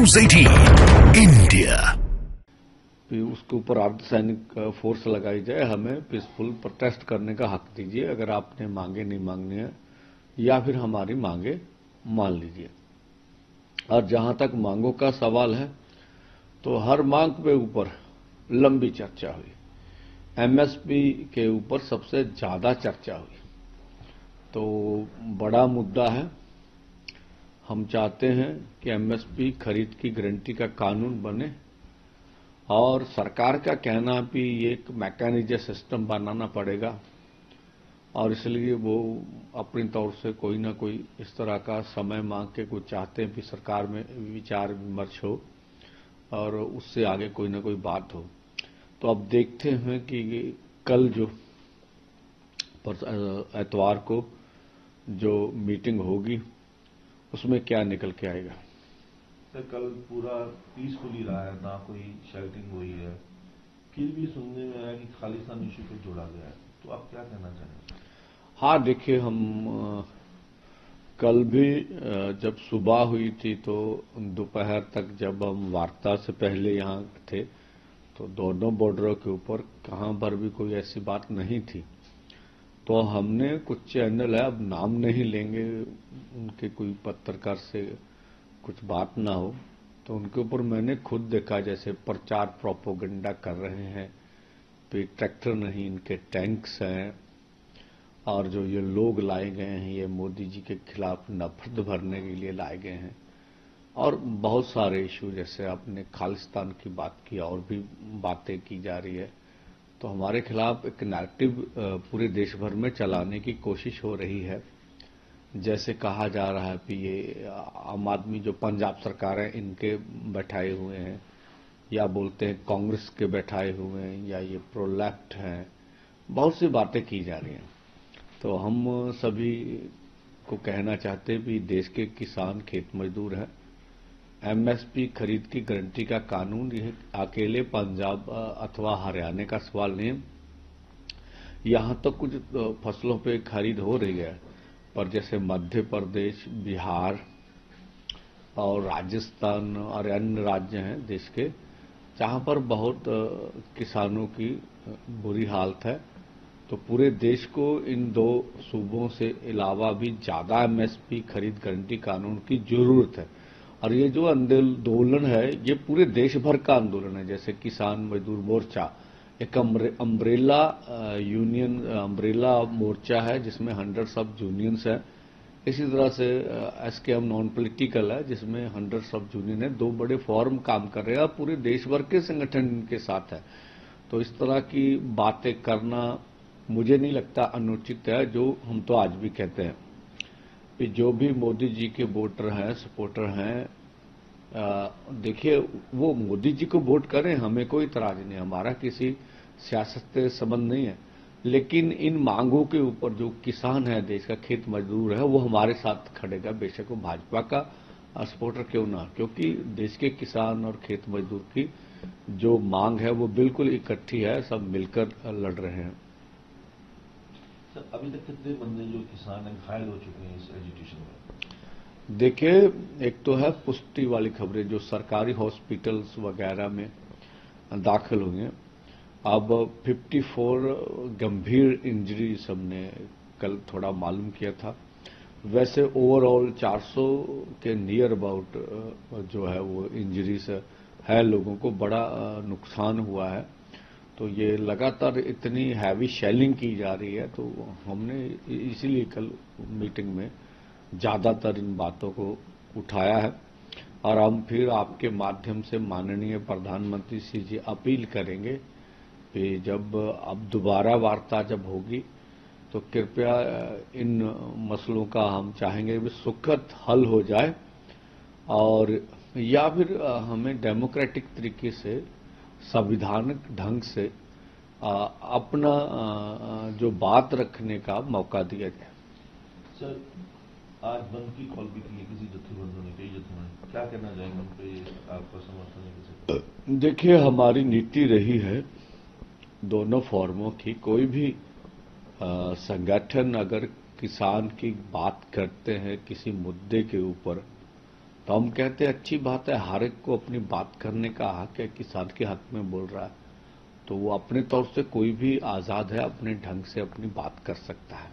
News 18 India. उसके ऊपर अर्धसैनिक फोर्स लगाई जाए, हमें पीसफुल प्रोटेस्ट करने का हक दीजिए। अगर आपने मांगे नहीं मांगनी है, या फिर हमारी मांगे मान लीजिए। और जहां तक मांगों का सवाल है, तो हर मांग के ऊपर लंबी चर्चा हुई। एमएसपी के ऊपर सबसे ज्यादा चर्चा हुई। तो बड़ा मुद्दा है। हम चाहते हैं कि एमएसपी खरीद की गारंटी का कानून बने, और सरकार का कहना भी ये एक मैकेनिज्म सिस्टम बनाना पड़ेगा, और इसलिए वो अपनी तौर से कोई ना कोई इस तरह का समय मांग के कुछ चाहते हैं कि सरकार में विचार विमर्श हो और उससे आगे कोई ना कोई बात हो। तो अब देखते हैं कि कल जो एतवार को जो मीटिंग होगी उसमें क्या निकल के आएगा। सर, कल पूरा पीसफुली रहा है, ना कोई शेल्टिंग हुई है, फिर भी सुनने में आया कि खालिस्तान इश्यू को जोड़ा गया है। तो आप क्या कहना चाहेंगे? हाँ, देखिए, हम कल भी जब सुबह हुई थी तो दोपहर तक जब हम वार्ता से पहले यहाँ थे, तो दोनों बॉर्डरों के ऊपर कहाँ पर भी कोई ऐसी बात नहीं थी। तो हमने कुछ चैनल है, अब नाम नहीं लेंगे, उनके कोई पत्रकार से कुछ बात ना हो, तो उनके ऊपर मैंने खुद देखा जैसे प्रचार प्रोपोगंडा कर रहे हैं। तो ट्रैक्टर नहीं, इनके टैंक्स हैं, और जो ये लोग लाए गए हैं ये मोदी जी के खिलाफ नफरत भरने के लिए लाए गए हैं। और बहुत सारे इशू, जैसे आपने खालिस्तान की बात की, और भी बातें की जा रही है। तो हमारे खिलाफ एक नैरेटिव पूरे देश भर में चलाने की कोशिश हो रही है। जैसे कहा जा रहा है कि ये आम आदमी जो पंजाब सरकार है इनके बैठाए हुए हैं, या बोलते हैं कांग्रेस के बैठाए हुए हैं, या ये प्रो लेफ्ट हैं। बहुत सी बातें की जा रही हैं। तो हम सभी को कहना चाहते हैं कि देश के किसान खेत मजदूर हैं। एमएसपी खरीद की गारंटी का कानून यह अकेले पंजाब अथवा हरियाणा का सवाल नहीं है। यहां तक कुछ फसलों पे खरीद हो रही है, पर जैसे मध्य प्रदेश, बिहार और राजस्थान और अन्य राज्य हैं देश के, जहां पर बहुत किसानों की बुरी हालत है। तो पूरे देश को इन दो सूबों से अलावा भी ज्यादा एमएसपी खरीद गारंटी कानून की जरूरत है। और ये जो आंदोलन है ये पूरे देश भर का आंदोलन है। जैसे किसान मजदूर मोर्चा एक अम्ब्रेला यूनियन, अम्ब्रेला मोर्चा है जिसमें हंड्रेड्स ऑफ यूनियंस है। इसी तरह से एसकेएम नॉन पॉलिटिकल है जिसमें हंड्रेड्स ऑफ यूनियन है। दो बड़े फॉर्म काम कर रहे हैं और पूरे देश भर के संगठन इनके साथ है। तो इस तरह की बातें करना मुझे नहीं लगता अनुचित है। जो हम तो आज भी कहते हैं कि जो भी मोदी जी के वोटर हैं, सपोर्टर हैं, देखिए वो मोदी जी को वोट करें, हमें कोई इतराज नहीं, हमारा किसी सियासत से संबंध नहीं है। लेकिन इन मांगों के ऊपर जो किसान है, देश का खेत मजदूर है, वो हमारे साथ खड़ेगा, बेशक वो भाजपा का सपोर्टर क्यों ना। क्योंकि देश के किसान और खेत मजदूर की जो मांग है वो बिल्कुल इकट्ठी है, सब मिलकर लड़ रहे हैं। सर, अभी तक कितने बंदे जो किसान हैं घायल हो चुके हैं इस एजिटेशन में? देखिए, एक तो है पुष्टि वाली खबरें जो सरकारी हॉस्पिटल्स वगैरह में दाखिल हुए हैं। अब 54 गंभीर इंजरी सबने कल थोड़ा मालूम किया था। वैसे ओवरऑल 400 के नियर अबाउट जो है वो इंजरीज है, लोगों को बड़ा नुकसान हुआ है। तो ये लगातार इतनी हैवी शेलिंग की जा रही है, तो हमने इसीलिए कल मीटिंग में ज्यादातर इन बातों को उठाया है। और हम फिर आपके माध्यम से माननीय प्रधानमंत्री श्री जी अपील करेंगे कि जब अब दोबारा वार्ता जब होगी तो कृपया इन मसलों का हम चाहेंगे कि सुखद हल हो जाए, और या फिर हमें डेमोक्रेटिक तरीके से संविधानिक ढंग से अपना जो बात रखने का मौका दिया जाए। सर, आज बंद की कॉल भी की है किसी जत्थेबंदों ने, कई जत्थों ने, क्या कहना चाहेंगे उन पे? आपका समर्थन है किसी? देखिए, हमारी नीति रही है दोनों फॉर्मों की। कोई भी संगठन अगर किसान की बात करते हैं किसी मुद्दे के ऊपर, तो हम कहते हैं अच्छी बात है, हर एक को अपनी बात करने का हक है, किसान के हक में बोल रहा है तो वो अपने तौर से कोई भी आजाद है, अपने ढंग से अपनी बात कर सकता है।